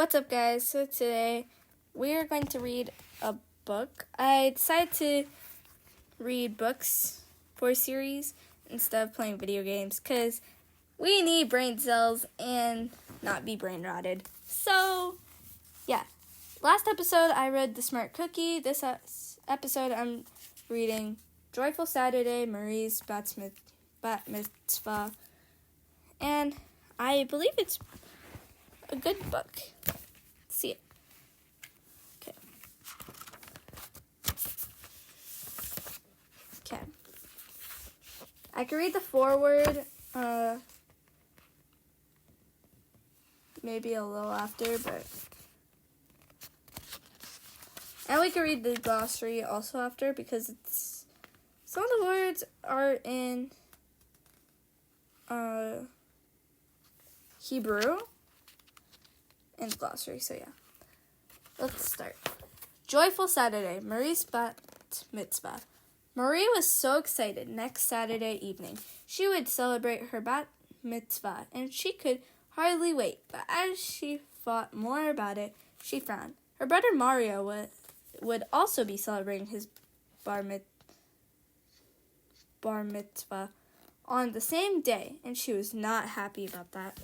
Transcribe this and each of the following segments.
What's up, guys? So today we are going to read a book. I decided to read books for a series instead of playing video games because we need brain cells and not be brain rotted. So, yeah. Last episode I read The Smart Cookie. This episode I'm reading Joyful Saturday, Marie's Bat Mitzvah. And I believe it's a good book. Let's see it. Okay. I can read the foreword, maybe a little after, but... And we can read the glossary also after because some of the words are in Hebrew and glossary, so yeah. Let's start. Joyful Saturday, Marie's Bat Mitzvah. Marie was so excited next Saturday evening. She would celebrate her Bat Mitzvah, and she could hardly wait. But as she thought more about it, she frowned. Her brother Mario would also be celebrating his Bar Mitzvah on the same day, and she was not happy about that.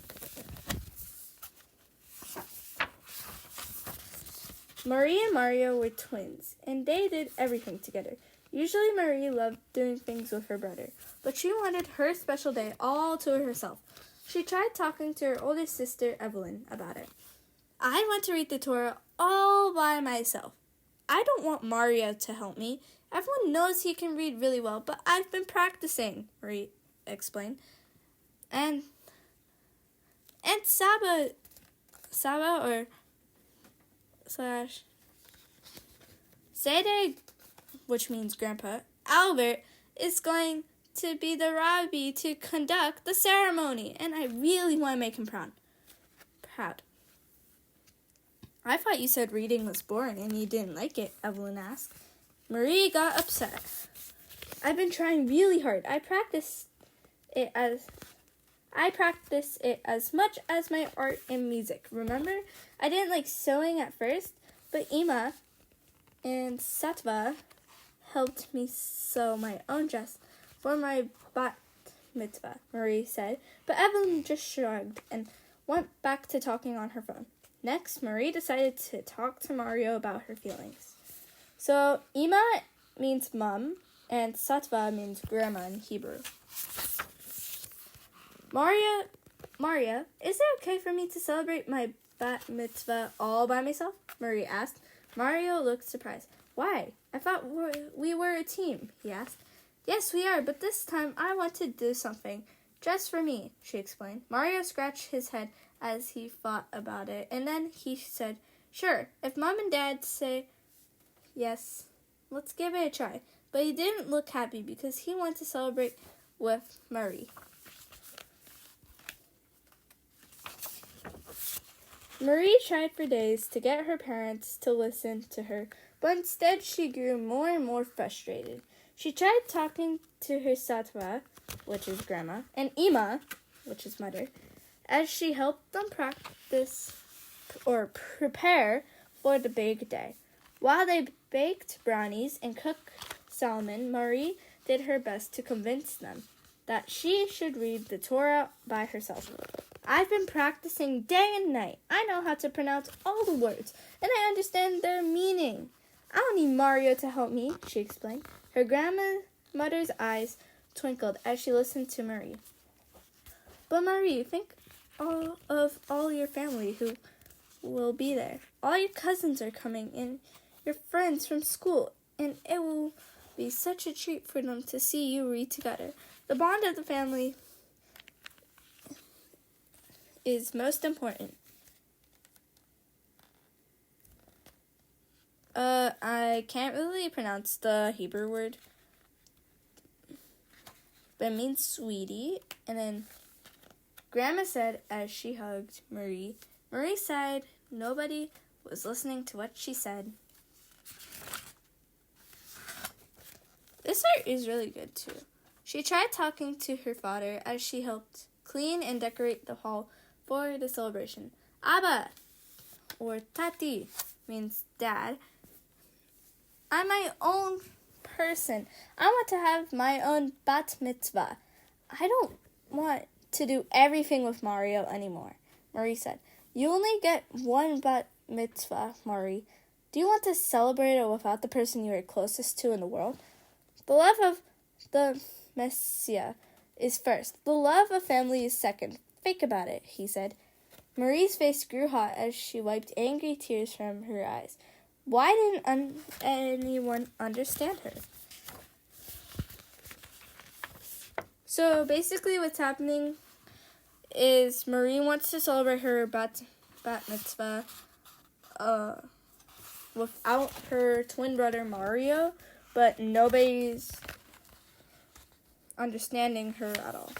Marie and Mario were twins, and they did everything together. Usually Marie loved doing things with her brother, but she wanted her special day all to herself. She tried talking to her older sister, Evelyn, about it. I want to read the Torah all by myself. I don't want Mario to help me. Everyone knows he can read really well, but I've been practicing, Marie explained. And Saba or / Sede, which means Grandpa, Albert, is going to be the rabbi to conduct the ceremony, and I really want to make him proud. I thought you said reading was boring and you didn't like it, Evelyn asked. Marie got upset. I've been trying really hard. I practice it as much as my art and music. Remember? I didn't like sewing at first, but Ima and Satva helped me sew my own dress for my bat mitzvah, Marie said. But Evelyn just shrugged and went back to talking on her phone. Next, Marie decided to talk to Mario about her feelings. So, Ima means mom, and Satva means grandma in Hebrew. Maria, is it okay for me to celebrate my bat mitzvah all by myself? Marie asked. Mario looked surprised. Why? I thought we were a team, he asked. Yes, we are, but this time I want to do something just for me, she explained. Mario scratched his head as he thought about it, and then he said, sure, if Mom and Dad say yes, let's give it a try. But he didn't look happy because he wanted to celebrate with Marie. Marie tried for days to get her parents to listen to her, but instead she grew more and more frustrated. She tried talking to her Satva, which is grandma, and Ima, which is mother, as she helped them practice or prepare for the big day. While they baked brownies and cooked salmon, Marie did her best to convince them that she should read the Torah by herself. I've been practicing day and night. I know how to pronounce all the words, and I understand their meaning. I don't need Mario to help me, she explained. Her grandmother's eyes twinkled as she listened to Marie. But Marie, think of all your family who will be there. All your cousins are coming, and your friends from school, and it will be such a treat for them to see you read together. The bond of the family is most important. I can't really pronounce the Hebrew word, but it means sweetie. And then Grandma said as she hugged Marie. Marie sighed. Nobody was listening to what she said. This art is really good too. She tried talking to her father as she helped clean and decorate the hall for the celebration. Abba, or tati, means dad. I'm my own person. I want to have my own bat mitzvah. I don't want to do everything with Mario anymore, Marie said. You only get one bat mitzvah, Marie. Do you want to celebrate it without the person you are closest to in the world? The love of the Messiah is first. The love of family is second. Think about it, he said. Marie's face grew hot as she wiped angry tears from her eyes. Why didn't anyone understand her? So basically what's happening is Marie wants to celebrate her bat mitzvah without her twin brother Mario, but nobody's understanding her at all.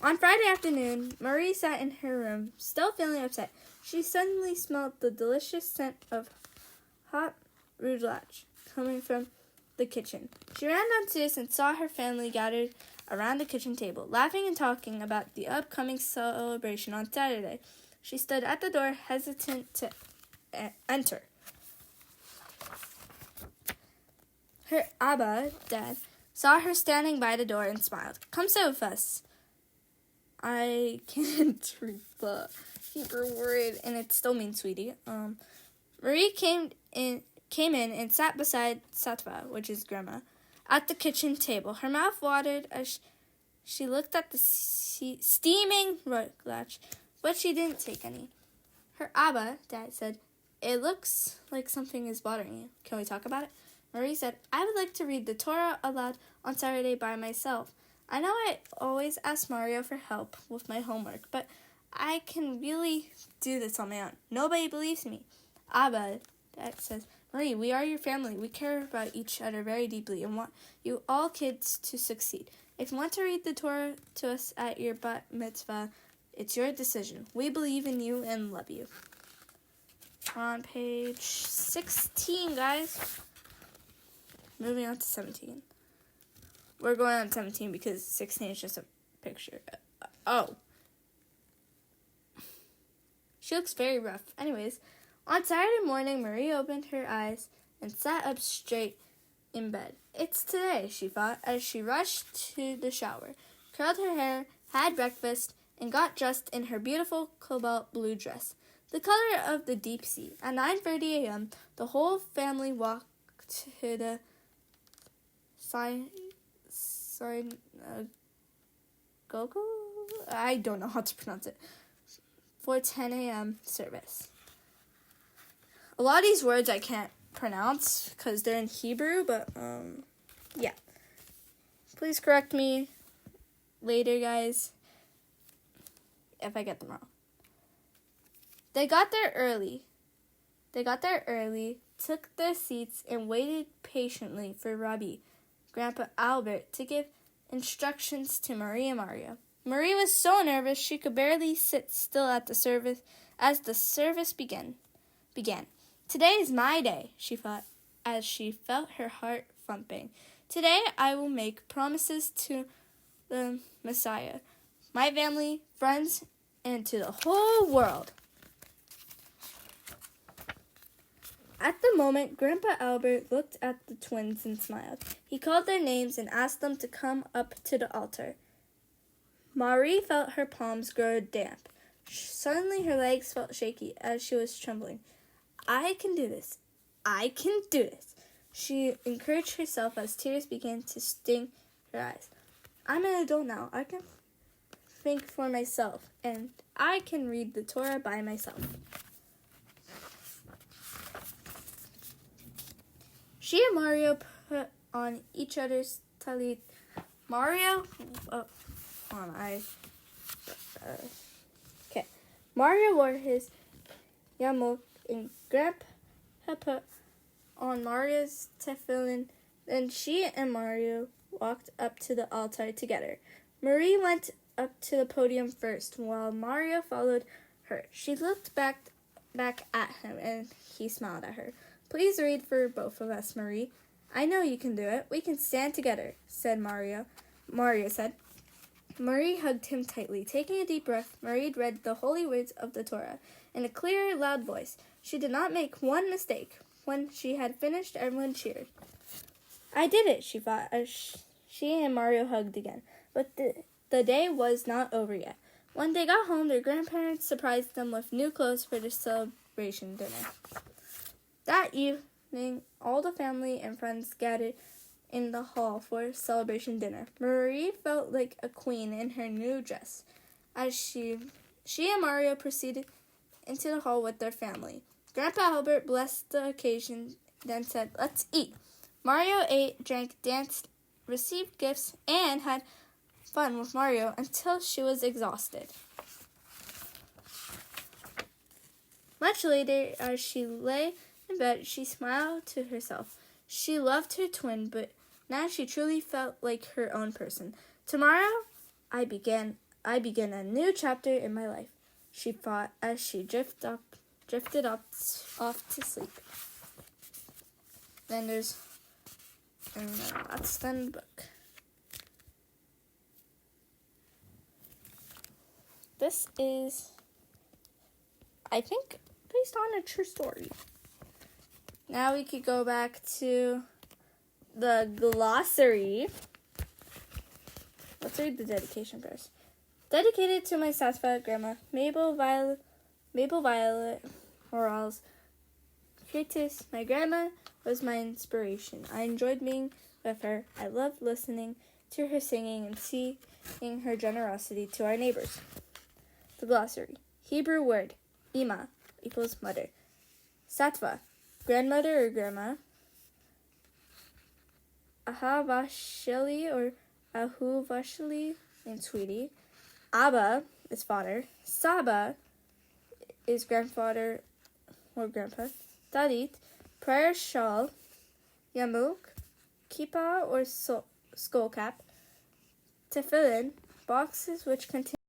On Friday afternoon, Marie sat in her room, still feeling upset. She suddenly smelled the delicious scent of hot roulage coming from the kitchen. She ran downstairs and saw her family gathered around the kitchen table, laughing and talking about the upcoming celebration on Saturday. She stood at the door, hesitant to enter. Her Abba, Dad, saw her standing by the door and smiled. Come sit with us. I can't read the Hebrew word, and it still means sweetie. Marie came in and sat beside Satva, which is Grandma, at the kitchen table. Her mouth watered as she looked at the steaming roulage, but she didn't take any. Her Abba, Dad, said, It looks like something is bothering you. Can we talk about it? Marie said, I would like to read the Torah aloud on Saturday by myself. I know I always ask Mario for help with my homework, but I can really do this on my own. Nobody believes me. Abba, Dad says, Marie, we are your family. We care about each other very deeply and want you all kids to succeed. If you want to read the Torah to us at your bat mitzvah, it's your decision. We believe in you and love you. On page 16, guys. Moving on to 17. We're going on 17 because 16 is just a picture. Oh. She looks very rough. Anyways, on Saturday morning, Marie opened her eyes and sat up straight in bed. It's today, she thought, as she rushed to the shower, curled her hair, had breakfast, and got dressed in her beautiful cobalt blue dress, the color of the deep sea. At 9:30 a.m., the whole family walked to the synagogue? I don't know how to pronounce it. For 10 a.m. service. A lot of these words I can't pronounce because they're in Hebrew, but yeah. Please correct me later, guys, if I get them wrong. They got there early, took their seats, and waited patiently for Rabbi, Grandpa Albert, to give instructions to Marie and Mario. Marie was so nervous she could barely sit still at the service as the service began. Today is my day, she thought, as she felt her heart thumping. Today I will make promises to the Messiah, my family, friends, and to the whole world. At the moment, Grandpa Albert looked at the twins and smiled. He called their names and asked them to come up to the altar. Marie felt her palms grow damp. Suddenly her legs felt shaky as she was trembling. I can do this. I can do this. She encouraged herself as tears began to sting her eyes. I'm an adult now. I can think for myself, and I can read the Torah by myself. She and Mario put on each other's talit. Mario wore his yarmulke, and Grandpa put on Mario's tefillin. Then she and Mario walked up to the altar together. Marie went up to the podium first, while Mario followed her. She looked back at him, and he smiled at her. Please read for both of us, Marie. I know you can do it. We can stand together, said Mario. Mario said. Marie hugged him tightly. Taking a deep breath, Marie read the holy words of the Torah in a clear, loud voice. She did not make one mistake. When she had finished, everyone cheered. I did it, she thought, as she and Mario hugged again. But the day was not over yet. When they got home, their grandparents surprised them with new clothes for the celebration dinner. That evening, all the family and friends gathered in the hall for celebration dinner. Marie felt like a queen in her new dress as she and Mario proceeded into the hall with their family. Grandpa Albert blessed the occasion, then said, "Let's eat." Mario ate, drank, danced, received gifts, and had fun with Mario until she was exhausted. Much later, as she lay in bed, she smiled to herself. She loved her twin, but now she truly felt like her own person. Tomorrow, I begin a new chapter in my life, she thought as she drifted off to sleep. Then that's the book. This is, I think, based on a true story. Now we could go back to the glossary. Let's read the dedication first. Dedicated to my Sattva grandma, Mabel Violet Morales Creatus. My grandma was my inspiration. I enjoyed being with her. I loved listening to her singing and seeing her generosity to our neighbors. The glossary. Hebrew word, Ima, equals mother. Sattva, grandmother or grandma. Ahavashili or Ahuvashili means sweetie. Abba is father. Saba is grandfather or grandpa. Talit, prayer shawl. Yamuk, kippah or skull cap. Tefillin, boxes which contain